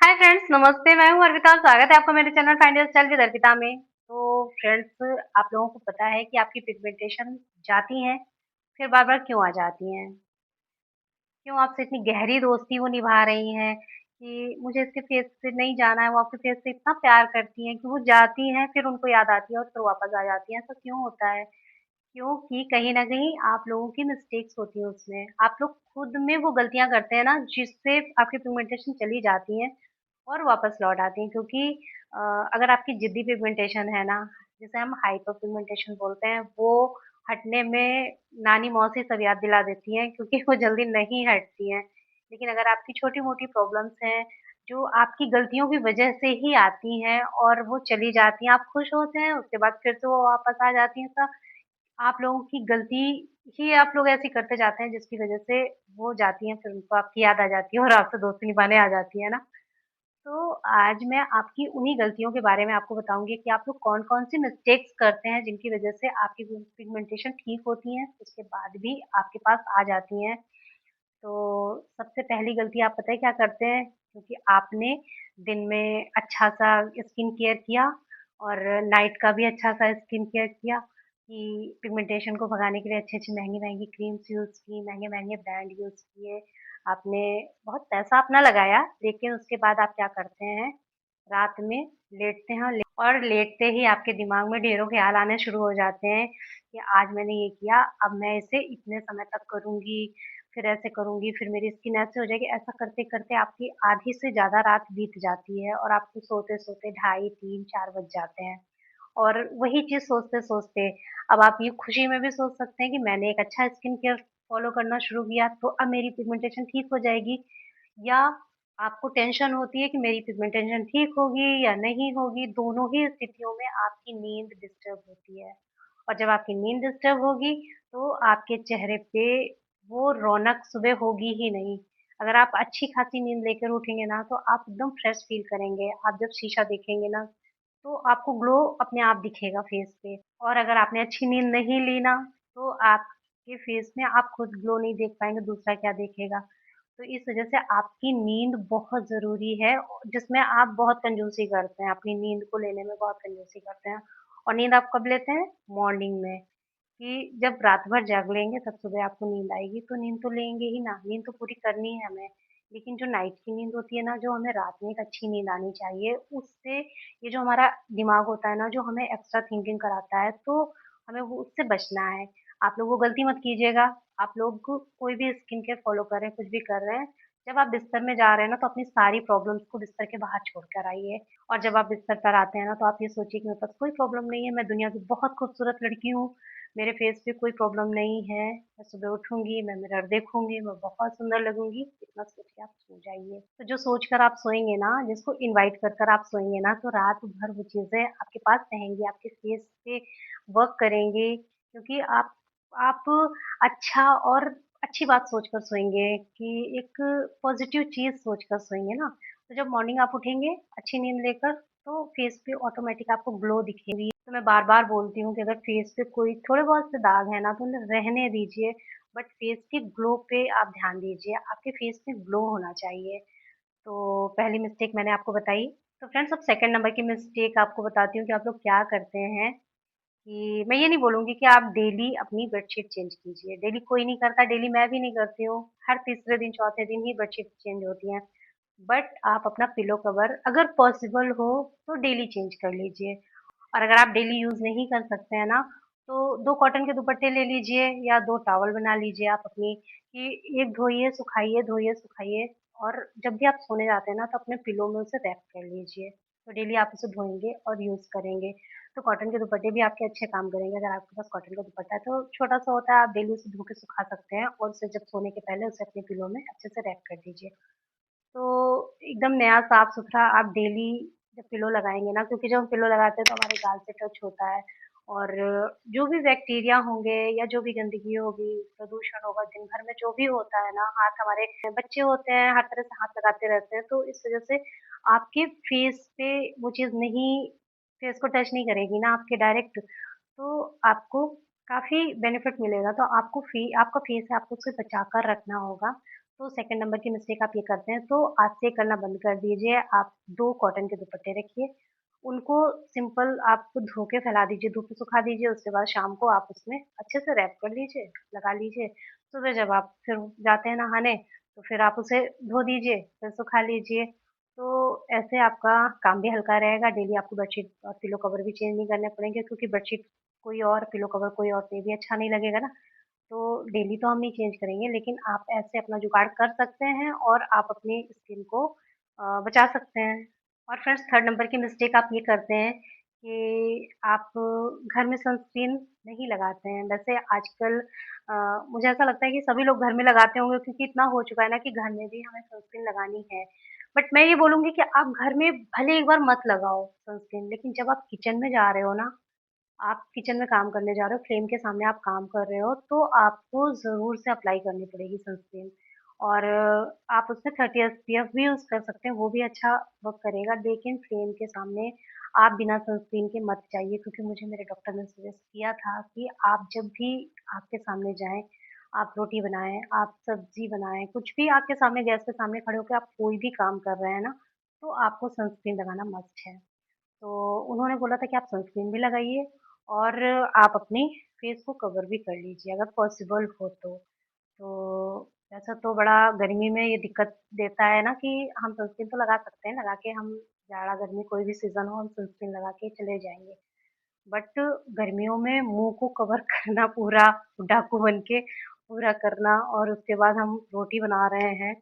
Hi friends, नमस्ते। मैं हूँ अर्पिता और स्वागत है आपका मेरे channel find your style with Arpita में। तो फ्रेंड्स, आप लोगों को पता है कि आपकी पिगमेंटेशन जाती हैं, फिर बार-बार क्यों आ जाती हैं? क्यों आपसे इतनी गहरी दोस्ती वो निभा रही हैं कि मुझे इसके फेस से नहीं जाना है, वो आपके फेस से इतना प्यार करती हैं कि वो जाती हैं, फिर उनको याद आती है और फिर वापस आ जाती हैं। ऐसा क्यों होता है? क्योंकि कहीं न कहीं आप लोगों की मिस्टेक्स होती हैं उसमें। आप लोग खुद में वो गलतियाँ करते हैं ना, जिससे आपकी पिगमेंटेशन चली जाती है और वापस लौट आती हैं, क्योंकि अ, अगर आपकी ज़िद्दी पिगमेंटेशन है ना, जिसे हम हाइपर पिगमेंटेशन बोलते हैं, वो हटने में नानी-मौसी सब याद दिला देती हैं, क्योंकि वो जल्दी नहीं हटती हैं। लेकिन अगर आपकी छोटी-मोटी प्रॉब्लम्स हैं, जो आपकी गलतियों की वजह से ही आती हैं और वो चली जाती हैं, आप खुश होते हैं, उसके बाद फिर से वो वापस आ जाती हैं, तो आप लोगों की गलती ही आप लोग ऐसी करते जाते हैं, जिसकी वजह से वो जाती हैं, फिर उनको आपकी याद आ जाती है और आपसे दोस्ती निभाने आ जाती है ना। तो आज मैं आपकी उन्हीं गलतियों के बारे में आपको बताऊँगी कि आप लोग कौन-कौन सी मिस्टेक्स करते हैं, जिनकी वज़ह से आपकी पिगमेंटेशन ठीक होती है, उसके बाद भी आपके पास आ जाती हैं। तो सबसे पहली गलती आप पता है क्या करते हैं? क्योंकि आपने दिन में अच्छा-सा स्किन केयर किया और नाइट का भी अच्छा-सा स्किन केयर किया कि पिगमेंटेशन को भगाने के लिए अच्छी-अच्छी महँगी-महँगी क्रीम्स यूज़ की, महँगे-महँगे ब्रांड यूज़ किए। आपने बहुत पैसा अपना लगाया, लेकिन उसके बाद आप क्या करते हैं, रात में लेटते हैं और लेटते ही आपके दिमाग में ढेरों ख़्याल आने शुरू हो जाते हैं कि आज मैंने ये किया, अब मैं इसे इतने समय तक करूँगी, फिर ऐसे करूँगी, फिर मेरी स्किन ऐसे हो जाएगी। ऐसा करते-करते आपकी आधी से ज़्यादा रात बीत जाती है और आपको सोते-सोते ढाई, 3, 4 बज जाते हैं। और वही चीज़ सोचते-सोचते अब आप ये खुशी में भी सोच सकते हैं कि मैंने एक अच्छा स्किन केयर फ़ॉलो करना शुरू किया, तो अब मेरी पिगमेंटेशन ठीक हो जाएगी, या आपको टेंशन होती है कि मेरी पिगमेंटेशन ठीक होगी या नहीं होगी। दोनों ही स्थितियों में आपकी नींद डिस्टर्ब होती है और जब आपकी नींद डिस्टर्ब होगी, तो आपके चेहरे पे वो रौनक सुबह होगी ही नहीं। अगर आप अच्छी खासी नींद लेकर उठेंगे ना, तो आप एकदम फ्रेश फ़ील करेंगे। आप जब शीशा देखेंगे ना, तो आपको ग्लो अपने आप दिखेगा फेस पे। और अगर आपने अच्छी नींद नहीं ली ना, तो आपके फेस में आप खुद ग्लो नहीं देख पाएँगे, दूसरा क्या देखेगा। तो इस वज़ह से आपकी नींद बहुत ज़रूरी है, जिसमें आप बहुत कंजूसी करते हैं, अपनी नींद को लेने में बहुत कंजूसी करते हैं। और नींद आप कब लेते हैं? मॉर्निंग में, कि जब रात भर जाग लेंगे तब सुबह आपको नींद आएगी, तो नींद तो लेंगे ही ना, नींद तो पूरी करनी है हमें। लेकिन जो नाइट की नींद होती है ना, जो हमें रात में एक अच्छी नींद आनी चाहिए, उससे ये जो हमारा दिमाग होता है ना, जो हमें एक्स्ट्रा थिंकिंग कराता है, तो हमें वो उससे बचना है। आप लोग वो गलती मत कीजिएगा। आप लोग कोई भी स्किन केयर फॉलो कर रहे हैं, कुछ भी कर रहे हैं, जब आप बिस्तर में जा रहे हैं ना, तो अपनी सारी प्रॉब्लम्स को बिस्तर के बाहर छोड़ कर आइए। और जब आप बिस्तर पर आते हैं ना, तो आप ये सोचिए कि मेरे पास कोई प्रॉब्लम नहीं है, मैं दुनिया की बहुत खूबसूरत लड़की हूँ, मेरे फेस पे कोई प्रॉब्लम नहीं है, मैं सुबह उठूँगी, मैं मिरर देखूँगी, मैं बहुत सुंदर लगूँगी, इतना सोच के आप सो जाइए। तो जो सोचकर आप सोएँगे ना, जिसको इनवाइट कर कर आप सोएँगे ना, तो रात भर वो चीज़ें आपके पास रहेंगी, आपके फेस पे वर्क करेंगी, क्योंकि आप अच्छा और अच्छी बात सोचकर सोएँगे, कि एक पॉज़िटिव चीज़ सोचकर सोएँगे ना, तो जब मॉर्निंग आप उठेंगे अच्छी नींद लेकर, तो फेस पे ऑटोमेटिक आपको ग्लो दिखेगी। तो मैं बार-बार बोलती हूँ कि अगर फेस पे कोई थोड़े बहुत से दाग है ना, तो उन्हें रहने दीजिए, बट फेस के ग्लो पे आप ध्यान दीजिए, आपके फेस में ग्लो होना चाहिए। तो पहली मिस्टेक मैंने आपको बताई। तो फ्रेंड्स, अब सेकंड नंबर की मिस्टेक आपको बताती हूँ कि आप लोग क्या करते हैं, कि मैं ये नहीं बोलूँगी कि आप डेली अपनी बेडशीट चेंज कीजिए। डेली कोई नहीं करता, डेली मैं भी नहीं करती हूँ। हर तीसरे दिन, चौथे दिन ही बेडशीट चेंज होती हैं। बट आप अपना पिलो कवर अगर पॉसिबल हो तो डेली चेंज कर लीजिए। और अगर आप डेली यूज़ नहीं कर सकते हैं ना, तो 2 कॉटन के दुपट्टे ले लीजिए या 2 टॉवल बना लीजिए आप अपनी, कि एक धोइए, सुखाइए, और जब भी आप सोने जाते हैं ना, तो अपने पिलो में उसे रैप कर लीजिए। तो डेली आप उसे धोएँगे और यूज़ करेंगे। तो कॉटन के दुपट्टे भी आपके अच्छे काम करेंगे। अगर आपके पास कॉटन का दुपट्टा है, तो छोटा-सा होता है, आप डेली उसे धो के सुखा सकते हैं और उसे जब सोने के पहले उसे अपने पिलो में अच्छे से रैप कर दीजिए। तो एकदम नया साफ-सुथरा आप डेली जब पिलो लगाएँगे ना, क्योंकि जब हम पिलो लगाते हैं तो हमारे गाल से टच होता है, और जो भी बैक्टीरिया होंगे या जो भी गंदगी होगी, प्रदूषण होगा, दिन भर में जो भी होता है ना, हाथ हमारे बच्चे होते हैं, हर तरह से हाथ लगाते रहते हैं, तो इस वज़ह से आपके फेस पे वो चीज़ नहीं, फेस को टच नहीं करेगी ना आपके डायरेक्ट, तो आपको काफ़ी बेनिफिट मिलेगा। तो आपको आपका फेस है, आपको उसे बचा कर रखना होगा। तो सेकंड नंबर की मिस्टेक आप ये करते हैं, तो आज से करना बंद कर दीजिए। आप 2 कॉटन के दुपट्टे रखिए, उनको सिंपल आप धो के फैला दीजिए, धूप में सुखा दीजिए, उसके बाद शाम को आप उसमें अच्छे से रैप कर लीजिए, लगा लीजिए। सुबह जब आप फिर जाते हैं नहाने, तो फिर आप उसे धो दीजिए, फिर सुखा लीजिए। तो ऐसे आपका काम भी हल्का रहेगा, डेली आपको बेडशीट और पिलो कवर भी चेंज नहीं करने पड़ेंगे, क्योंकि बेडशीट कोई और, पिलो कवर कोई और पे भी अच्छा नहीं लगेगा ना। तो डेली तो हम नहीं चेंज करेंगे, लेकिन आप ऐसे अपना जुगाड़ कर सकते हैं और आप अपनी स्किन को बचा सकते हैं। और फ्रेंड्स, थर्ड नंबर की मिस्टेक आप ये करते हैं कि आप घर में सनस्क्रीन नहीं लगाते हैं। वैसे आजकल मुझे ऐसा लगता है कि सभी लोग घर में लगाते होंगे, क्योंकि इतना हो चुका है ना कि घर में भी हमें सनस्क्रीन लगानी है। बट मैं ये बोलूँगी कि आप घर में भले एक बार मत लगाओ सनस्क्रीन, लेकिन जब आप किचन में जा रहे हो ना, आप किचन में काम करने जा रहे हो, फ्लेम के सामने आप काम कर रहे हो, तो आपको ज़रूर से अप्लाई करनी पड़ेगी सनस्क्रीन। और आप उसमें 30 एसपीएफ भी यूज़ कर सकते हैं, वो भी अच्छा वर्क करेगा। लेकिन फ्लेम के सामने आप बिना सनस्क्रीन के मत जाइए, क्योंकि मुझे मेरे डॉक्टर ने सजेस्ट किया था कि आप जब भी आग के सामने जाएँ, आप रोटी बनाएँ, आप सब्ज़ी बनाएँ, कुछ भी आपके सामने गैस के सामने खड़े होके आप कोई भी काम कर रहे हैं ना, तो आपको सनस्क्रीन लगाना मस्ट है। तो उन्होंने बोला था कि आप सनस्क्रीन भी लगाइए और आप अपनी फेस को कवर भी कर लीजिए अगर पॉसिबल हो तो। तो वैसा तो बड़ा गर्मी में ये दिक्कत देता है ना कि हम सनस्क्रीन तो लगा सकते हैं, लगा के हम जाड़ा गर्मी कोई भी सीज़न हो हम सनस्क्रीन लगा के चले जाएँगे। बट गर्मियों में मुँह को कवर करना पूरा डाकू बन के पूरा करना, और उसके बाद हम रोटी बना रहे हैं,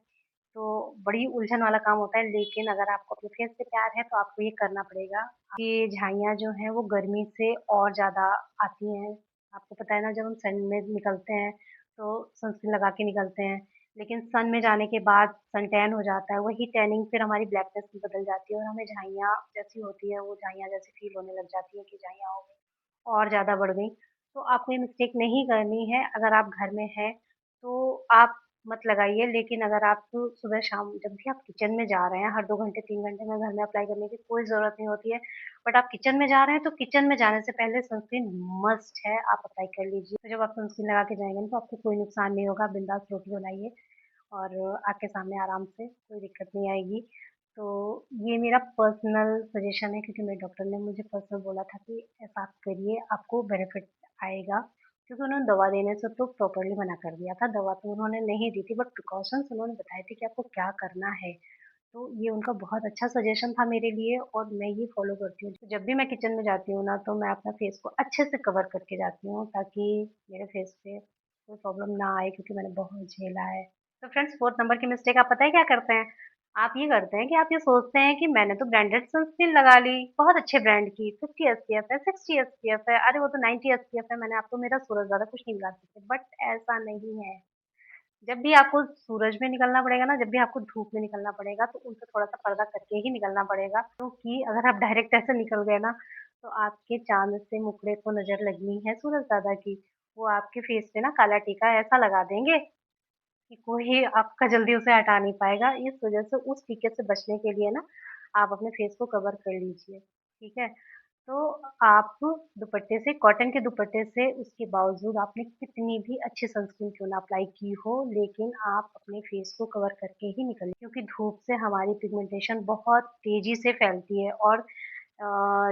तो बड़ी उलझन वाला काम होता है। लेकिन अगर आपको अपने फेस से प्यार है, तो आपको ये करना पड़ेगा। ये झाइयाँ जो हैं वो गर्मी से और ज़्यादा आती हैं। आपको पता है ना, जब हम सन में निकलते हैं तो सनस्क्रीन लगा के निकलते हैं, लेकिन सन में जाने के बाद सन टैन हो जाता है, वही टैनिंग फिर हमारी ब्लैकनेस में बदल जाती है और हमें झाइयाँ जैसी होती है, वो झाइयाँ जैसी फील होने लग जाती है कि झाइयाँ हो गई और ज़्यादा बढ़ गई। तो आपको ये मिस्टेक नहीं करनी है। अगर आप घर में हैं, तो आप मत लगाइए, लेकिन अगर आप सुबह-शाम जब भी आप किचन में जा रहे हैं, हर 2 घंटे 3 घंटे में घर में अप्लाई करने की कोई ज़रूरत नहीं होती है। बट आप किचन में जा रहे हैं, तो किचन में जाने से पहले सनस्क्रीन मस्ट है, आप अप्लाई कर लीजिए। तो जब आप सनस्क्रीन लगा के जाएँगे ना, तो आपको कोई नुकसान नहीं होगा, बिंदास रोटी बनाइए और आग के सामने आराम से, कोई दिक्कत नहीं आएगी। तो ये मेरा पर्सनल सजेशन है, क्योंकि मेरे डॉक्टर ने मुझे पर्सनल बोला था कि ऐसा आप करिए, आपको बेनिफिट आएगा। क्योंकि उन्होंने दवा देने से तो प्रॉपर्ली मना कर दिया था, दवा तो उन्होंने नहीं दी थी, बट प्रिकॉशंस उन्होंने बताए थे कि आपको क्या करना है। तो ये उनका बहुत अच्छा सजेशन था मेरे लिए और मैं ये फॉलो करती हूँ। तो जब भी मैं किचन में जाती हूँ ना, तो मैं अपना फेस को अच्छे से कवर करके जाती हूँ, ताकि मेरे फेस पे कोई प्रॉब्लम ना आए, क्योंकि मैंने बहुत झेला है। तो फ्रेंड्स, फोर्थ नंबर की मिस्टेक आप पता है क्या करते हैं? आप ये करते हैं कि आप ये सोचते हैं कि मैंने तो ब्रांडेड सनस्क्रीन लगा ली, बहुत अच्छे ब्रांड की, 50 एसपीएफ है, 60 एसपीएफ है, अरे वो तो 90 एसपीएफ है, मैंने आपको मेरा सूरज ज़्यादा कुछ नहीं लगा सकते। बट ऐसा नहीं है। जब भी आपको सूरज में निकलना पड़ेगा ना, जब भी आपको धूप में निकलना पड़ेगा, तो उनसे थोड़ा-सा पर्दा करके ही निकलना पड़ेगा, क्योंकि अगर आप डायरेक्ट ऐसे निकल गए ना, तो आपके चाँद से मुखड़े को नज़र लगनी है सूरज दादा की। वो आपके फेस पे ना काला टीका ऐसा लगा देंगे कि कोई आपका जल्दी उसे हटा नहीं पाएगा। इस वज़ह से उस टीके से बचने के लिए ना, आप अपने फेस को कवर कर लीजिए, ठीक है? तो आप दुपट्टे से, कॉटन के दुपट्टे से, उसके बावजूद आपने कितनी भी अच्छी सनस्क्रीन क्यों ना अप्लाई की हो, लेकिन आप अपने फेस को कवर करके ही निकलिए, क्योंकि धूप से हमारी पिगमेंटेशन बहुत तेज़ी से फैलती है। और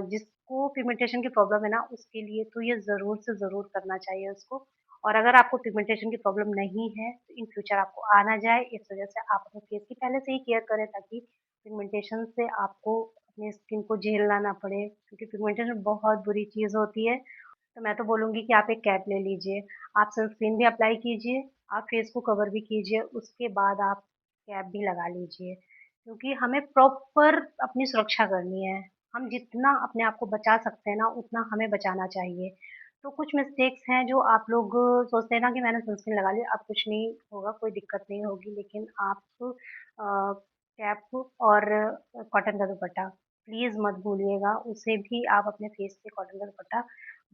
जिसको पिगमेंटेशन की प्रॉब्लम है ना, उसके लिए तो ये ज़रूर से ज़रूर करना चाहिए उसको। और अगर आपको पिगमेंटेशन की प्रॉब्लम नहीं है, तो इन फ्यूचर आपको आ ना जाए, इस वजह से आप अपने फेस की पहले से ही केयर करें, ताकि पिगमेंटेशन से आपको अपनी स्किन को झेलना ना पड़े, क्योंकि पिगमेंटेशन बहुत बुरी चीज़ होती है। तो मैं तो बोलूँगी कि आप एक कैप ले लीजिए, आप सनस्क्रीन भी अप्लाई कीजिए, आप फेस को कवर भी कीजिए, उसके बाद आप कैप भी लगा लीजिए, क्योंकि हमें प्रॉपर अपनी सुरक्षा करनी है। हम जितना अपने आप को बचा सकते हैं ना, उतना हमें बचाना चाहिए। तो कुछ मिस्टेक्स हैं जो आप लोग सोचते हैं ना कि मैंने सनस्क्रीन लगा ली, अब कुछ नहीं होगा, कोई दिक्कत नहीं होगी, लेकिन आप कैप और कॉटन का दुपट्टा प्लीज़ मत भूलिएगा, उसे भी आप अपने फेस पे कॉटन का दुपट्टा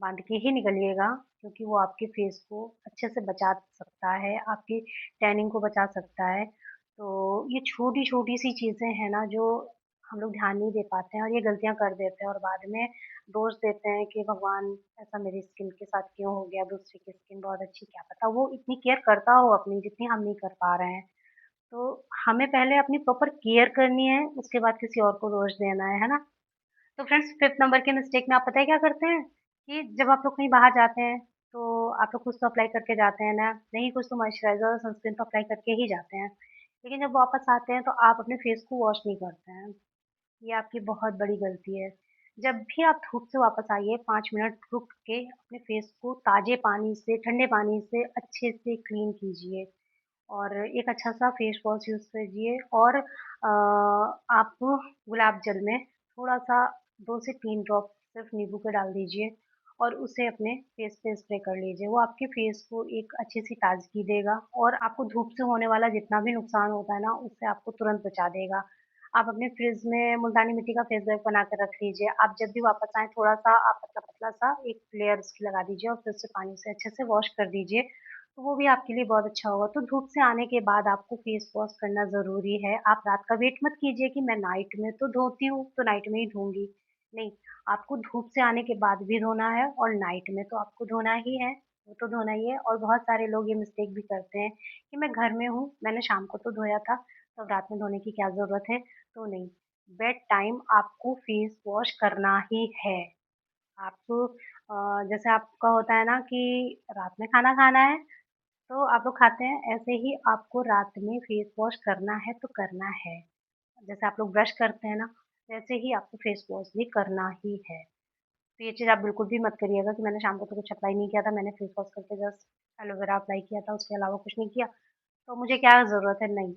बांध के ही निकलिएगा, क्योंकि वो आपके फेस को अच्छे से बचा सकता है, आपकी टैनिंग को बचा सकता है। तो ये छोटी-छोटी सी चीज़ें हैं ना, जो हम लोग ध्यान नहीं दे पाते हैं और ये गलतियाँ कर देते हैं और बाद में दोष देते हैं कि भगवान, ऐसा मेरी स्किन के साथ क्यों हो गया, दूसरे की स्किन बहुत अच्छी, क्या पता वो इतनी केयर करता हो अपनी जितनी हम नहीं कर पा रहे हैं। तो हमें पहले अपनी प्रॉपर केयर करनी है, उसके बाद किसी और को दोष देना है ना? तो फ्रेंड्स 5th नंबर के मिस्टेक में आप पता है क्या करते हैं? कि जब आप लोग कहीं बाहर जाते हैं, तो आप लोग कुछ तो अप्लाई करके जाते हैं ना, नहीं कुछ तो मॉइस्चराइज़र और सनस्क्रीन तो अप्लाई करके ही जाते हैं। लेकिन जब वापस आते हैं तो आप अपने फेस को वॉश नहीं करते हैं। ये आपकी बहुत बड़ी गलती है। जब भी आप धूप से वापस आइए 5 मिनट रुक के अपने फेस को ताज़े पानी से, ठंडे पानी से अच्छे से क्लीन कीजिए और एक अच्छा-सा फेस वॉश यूज़ कीजिए और आप गुलाब जल में थोड़ा-सा 2 से 3 ड्रॉप सिर्फ़ नींबू के डाल दीजिए और उसे अपने फेस पे स्प्रे कर लीजिए। वो आपके फेस को एक अच्छी-सी ताज़गी देगा और आपको धूप से होने वाला जितना भी नुकसान होता है ना, उससे आपको तुरंत बचा देगा। आप अपने फ्रिज में मुल्तानी मिट्टी का फेस पैक बना के रख लीजिए। आप जब भी वापस आएँ थोड़ा-सा आप पतला-पतला सा एक लेयर उसकी लगा दीजिए और फिर से पानी से अच्छे से वॉश कर दीजिए। तो वो भी आपके लिए बहुत अच्छा होगा। तो धूप से आने के बाद आपको फेस वॉश करना ज़रूरी है। आप रात का वेट मत कीजिए कि मैं नाइट में तो धोती हूँ, तो नाइट में ही धोऊँगी। नहीं, आपको धूप से आने के बाद भी धोना है और नाइट में तो आपको धोना ही है, वो तो धोना ही है और बहुत सारे लोग ये मिस्टेक भी करते हैं कि मैं घर में हूँ, मैंने शाम को तो धोया था, तो अब रात में धोने की क्या ज़रूरत है? तो नहीं, बेड टाइम आपको फेस वॉश करना ही है। आपको जैसे आपका होता है ना कि रात में खाना खाना है तो आप लोग खाते हैं, ऐसे ही आपको रात में फेस वॉश करना है तो करना है। जैसे आप लोग ब्रश करते हैं ना, वैसे ही आपको फेस वॉश भी करना ही है। तो ये चीज़ आप बिल्कुल भी मत करिएगा कि मैंने शाम को तो कुछ अप्लाई नहीं किया था, मैंने फेस वॉश करके जस्ट एलोवेरा अप्लाई किया था, उसके अलावा कुछ नहीं किया। तो मुझे क्या ज़रूरत है? नहीं,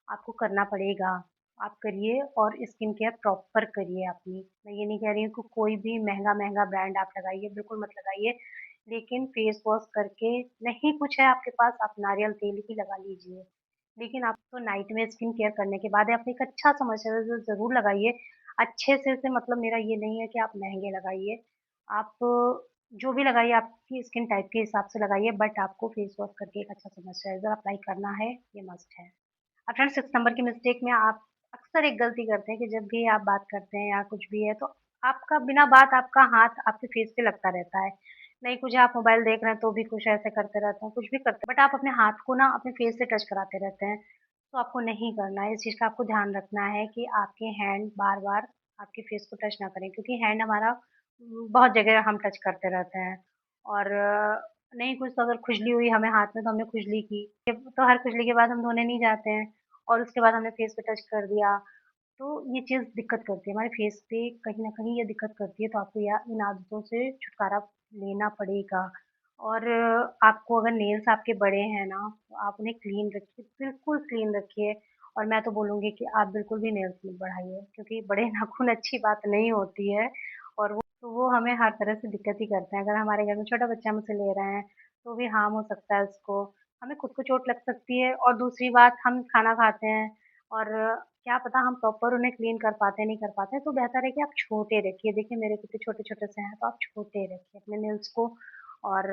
आपको करना पड़ेगा। आप करिए और स्किन केयर प्रॉपर करिए अपनी। मैं ये नहीं कह रही हूँ कि कोई भी महँगा-महँगा ब्रांड आप लगाइए, बिल्कुल मत लगाइए। लेकिन फेस वॉश करके नहीं कुछ है आपके पास, आप नारियल तेल ही लगा लीजिए। लेकिन आपको नाइट में स्किन केयर करने के बाद आप एक अच्छा-सा मॉइस्चराइज़र ज़रूर लगाइए। अच्छे से मतलब मेरा ये नहीं है कि आप महँगे लगाइए। आप जो भी लगाइए आपकी स्किन टाइप के हिसाब से लगाइए बट आपको फेस वॉश करके एक अच्छा सा मॉइस्चराइज़र अप्लाई करना है, ये मस्ट है। और फ्रेंड्स 6 नंबर की मिस्टेक में आप अक्सर एक गलती करते हैं कि जब भी आप बात करते हैं या कुछ भी है तो आपका बिना बात आपका हाथ आपके फेस पे लगता रहता है। नहीं कुछ आप मोबाइल देख रहे हैं तो भी कुछ ऐसे करते रहते हैं, कुछ भी करते हैं बट आप अपने हाथ को ना अपने फेस से टच कराते रहते हैं। तो आपको नहीं करना है, इस चीज़ का आपको ध्यान रखना है कि आपके हैंड बार-बार आपके फेस को टच ना करें क्योंकि हैंड हमारा बहुत जगह हम टच करते रहते हैं और नहीं कुछ तो अगर खुजली हुई हमें हाथ में तो हमने खुजली की तो हर खुजली के बाद हम धोने नहीं जाते हैं और उसके बाद हमने फेस पे टच कर दिया तो ये चीज़ दिक्कत करती है हमारे फेस पे कहीं न कहीं ये दिक्कत करती है तो आपको या इन आदतों से छुटकारा लेना पड़ेगा। और आपको अगर नेल्स आपके बड़े हैं ना, तो आप उन्हें क्लीन रखिए, बिल्कुल क्लीन रखिए और मैं तो बोलूँगी कि आप बिल्कुल भी नेल्स मत बढ़ाइए क्योंकि बड़े नाखून अच्छी बात नहीं होती है और वो हमें हर तरह से दिक्कत ही करते हैं। अगर हमारे घर में छोटा बच्चा मुझसे ले रहे हैं, तो भी हार्म हो सकता है उसको, हमें खुद को चोट लग सकती है और दूसरी बात हम खाना खाते हैं और क्या पता हम प्रॉपर उन्हें क्लीन कर पाते हैं, नहीं कर पाते हैं, तो बेहतर है कि आप छोटे रखिए। देखिए मेरे कितने छोटे-छोटे से हैं, तो आप छोटे रखिए अपने नेल्स को और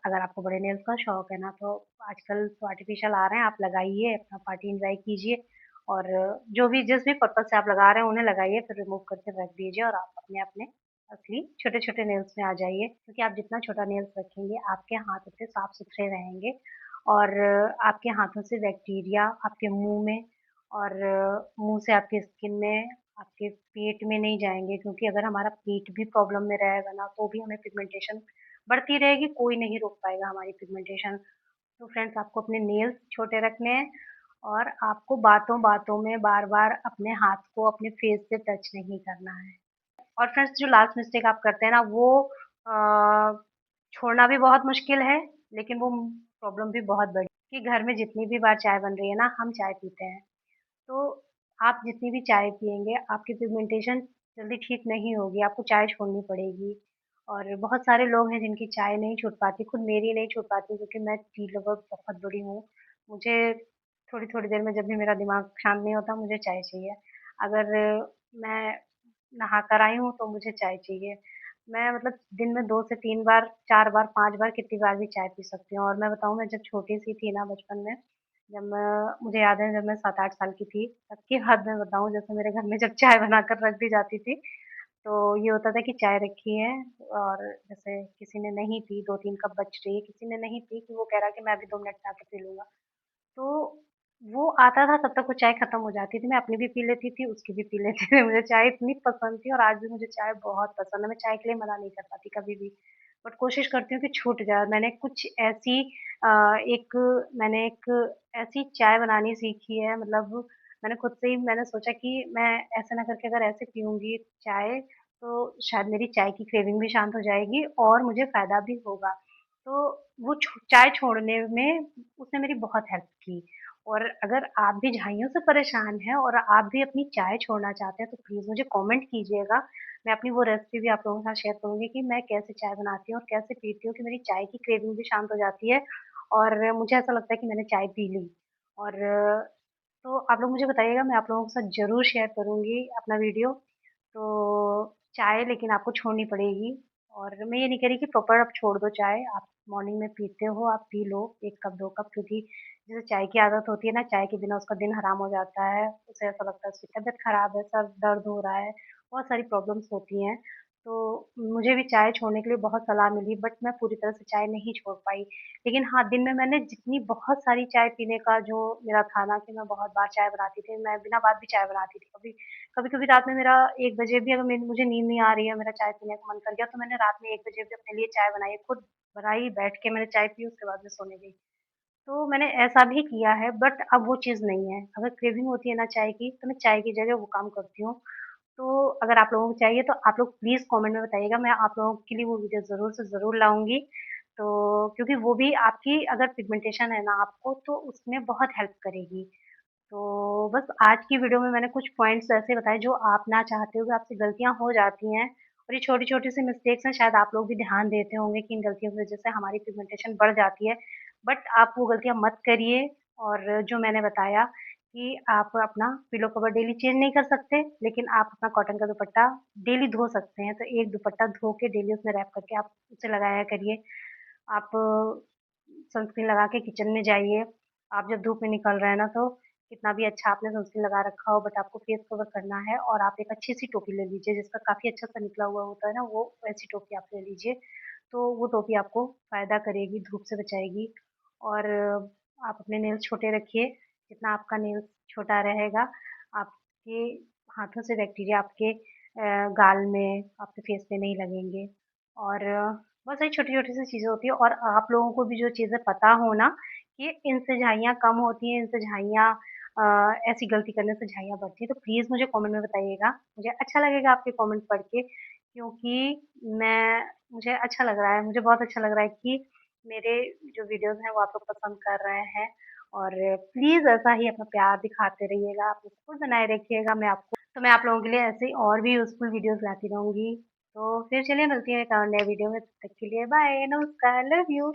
अगर आपको बड़े नेल्स का शौक है ना, तो आजकल तो आर्टिफ़िशियल आ रहे हैं, आप लगाइए, अपना पार्टी एन्जॉय कीजिए और जो भी जिस भी पर्पज़ से आप लगा रहे हैं, उन्हें लगाइए, फिर रिमूव करके रख दीजिए और आप अपने-अपने असली छोटे-छोटे नेल्स में आ जाइए, क्योंकि आप जितना छोटा नेल्स रखेंगे, आपके हाथ उतने साफ-सुथरे रहेंगे और आपके हाथों से बैक्टीरिया आपके मुँह में और मुँह से आपकी स्किन में, आपके पेट में नहीं जाएँगे क्योंकि अगर हमारा पेट भी प्रॉब्लम में रहेगा ना, तो भी हमें पिगमेंटेशन बढ़ती रहेगी, कोई नहीं रोक पाएगा हमारी पिगमेंटेशन। तो फ्रेंड्स आपको अपने नेल्स छोटे रखने हैं और आपको बातों-बातों में बार-बार अपने हाथ को अपने फेस से टच नहीं करना है। और फ्रेंड्स जो लास्ट मिस्टेक आप करते हैं ना वो छोड़ना भी बहुत मुश्किल है, लेकिन वो प्रॉब्लम भी बहुत बड़ी कि घर में जितनी भी बार चाय बन रही है ना, हम चाय पीते हैं। तो आप जितनी भी चाय पिएँगे, आपकी पिगमेंटेशन जल्दी ठीक नहीं होगी, आपको चाय छोड़नी पड़ेगी। और बहुत सारे लोग हैं जिनकी चाय नहीं छूट पाती, खुद मेरी नहीं छूट पाती क्योंकि मैं टी लवर बहुत बड़ी हूँ। मुझे थोड़ी-थोड़ी देर में जब भी मेरा दिमाग शांत नहीं होता, मुझे चाय चाहिए। अगर मैं नहा कर आई हूँ, तो मुझे चाय चाहिए। मैं मतलब दिन में 2 से 3 बार, 4 बार, 5 बार कितनी बार भी चाय पी सकती हूँ और मैं बताऊँ मैं जब छोटी-सी थी ना बचपन में जब मैं मुझे याद है जब मैं 7-8 साल की थी, तब की बात मैं बताऊँ जैसे मेरे घर में जब चाय बनाकर रख दी जाती थी, तो ये होता था कि चाय रखी है और जैसे किसी ने नहीं पी, 2-3 कप बच रही है, किसी ने नहीं पी कि वो कह रहा है कि मैं अभी 2 मिनट में आके पी लूँगा। तो वो आता था तब तक वो चाय खत्म हो जाती थी, मैं अपनी भी पी लेती थी, उसकी भी पी लेती थी। मुझे चाय इतनी पसंद थी और आज भी मुझे चाय बहुत पसंद है। मैं चाय के लिए मना नहीं कर पाती कभी भी, बट कोशिश करती हूँ कि छूट जाए। मैंने कुछ ऐसी अ, एक मैंने एक ऐसी चाय बनानी सीखी है, मतलब मैंने खुद से ही मैंने सोचा कि मैं ऐसे ना करके अगर ऐसे पीऊँगी चाय, तो शायद मेरी चाय की क्रेविंग भी शांत हो जाएगी और मुझे फ़ायदा भी होगा। तो वो चाय छोड़ने में उसने मेरी बहुत हेल्प की। और अगर आप भी झाइयों से परेशान हैं और आप भी अपनी चाय छोड़ना चाहते हैं, तो प्लीज़ मुझे कमेंट कीजिएगा। मैं अपनी वो रेसिपी भी आप लोगों के साथ शेयर करूँगी कि मैं कैसे चाय बनाती हूँ और कैसे पीती हूँ कि मेरी चाय की क्रेविंग भी शांत हो जाती है और मुझे ऐसा लगता है कि मैंने चाय पी ली। और तो आप लोग मुझे बताइएगा, मैं आप लोगों के साथ ज़रूर शेयर करूँगी अपना वीडियो। तो चाय लेकिन आपको छोड़नी पड़ेगी, और मैं ये नहीं कह रही कि प्रॉपर आप छोड़ दो चाय। आप मॉर्निंग में पीते हो, आप पी लो 1 कप 2 कप, क्योंकि जिसे चाय की आदत होती है ना, चाय के बिना उसका दिन हराम हो जाता है। उसे ऐसा लगता है उसकी तबीयत खराब है, सर दर्द हो रहा है, बहुत सारी प्रॉब्लम्स होती हैं। तो मुझे भी चाय छोड़ने के लिए बहुत सलाह मिली, बट मैं पूरी तरह से चाय नहीं छोड़ पाई। लेकिन हाँ, दिन में मैंने जितनी बहुत सारी चाय पीने का जो मेरा था ना, कि मैं बहुत बार चाय बनाती थी, मैं बिना बात भी चाय बनाती थी। कभी-कभी रात में मेरा 1 बजे भी अगर मुझे नींद नहीं आ रही है, मेरा चाय पीने का मन कर गया, तो मैंने रात में 1 बजे भी अपने लिए चाय बनाई, खुद बनाई, बैठ के मैंने चाय पी, उसके बाद मैं सोने गई। तो मैंने ऐसा भी किया है, बट अब वो चीज़ नहीं है। अगर क्रेविंग होती है ना चाय की, तो मैं चाय की जगह वो काम करती हूँ। तो अगर आप लोगों को चाहिए तो आप लोग प्लीज़ कमेंट में बताइएगा, मैं आप लोगों के लिए वो वीडियो ज़रूर से ज़रूर लाऊँगी। तो क्योंकि वो भी आपकी अगर पिगमेंटेशन है ना आपको, तो उसमें बहुत हेल्प करेगी। तो बस आज की वीडियो में मैंने कुछ पॉइंट्स ऐसे बताए जो आप ना चाहते हो कि आपसे गलतियाँ हो जाती हैं, और ये छोटी-छोटी सी मिस्टेक्स हैं, शायद आप लोग भी ध्यान देते होंगे कि इन गलतियों की वज़ह से हमारी पिगमेंटेशन बढ़ जाती है। बट आप वो गलतियाँ मत करिए। और जो मैंने बताया कि आप अपना पिलो कवर डेली चेंज नहीं कर सकते, लेकिन आप अपना कॉटन का दुपट्टा डेली धो सकते हैं। तो एक दुपट्टा धो के डेली उसमें रैप करके आप उसे लगाया करिए। आप सनस्क्रीन लगा के किचन में जाइए। आप जब धूप में निकल रहे हैं ना, तो कितना भी अच्छा आपने सनस्क्रीन लगा रखा हो, बट आपको फेस कवर करना है, और आप एक अच्छी सी टोपी ले लीजिए जिसका काफ़ी अच्छा सा निकला हुआ होता है ना, वो वैसी टोपी आप ले लीजिए। तो वो टोपी आपको फ़ायदा करेगी, धूप से बचाएगी। और आप अपने नेल्स छोटे रखिए। जितना आपका नेल्स छोटा रहेगा, आपके हाथों से बैक्टीरिया आपके गाल में, आपके फेस पे नहीं लगेंगे। और बहुत सारी छोटी-छोटी सी चीज़ें होती हैं, और आप लोगों को भी जो चीज़ें पता हो ना कि इनसे झाइयाँ कम होती हैं, इनसे झाइयाँ ऐसी गलती करने से झाइयाँ बढ़ती हैं, तो प्लीज़ मुझे कमेंट में बताइएगा। मुझे अच्छा लगेगा आपके कमेंट पढ़ के, क्योंकि मुझे अच्छा लग रहा है, मुझे बहुत अच्छा लग रहा है कि मेरे जो वीडियोज़ हैं वो आप लोग पसंद कर रहे हैं। और प्लीज़ ऐसा ही अपना प्यार दिखाते रहिएगा, अपना सपोर्ट बनाए रखिएगा। मैं आप लोगों के लिए ऐसे ही और भी यूज़फुल वीडियोज़ लाती रहूँगी। तो फिर चलिए मिलती हैं एक और नए वीडियो में, तब तक के लिए बाय, नमस्कार, लव यू।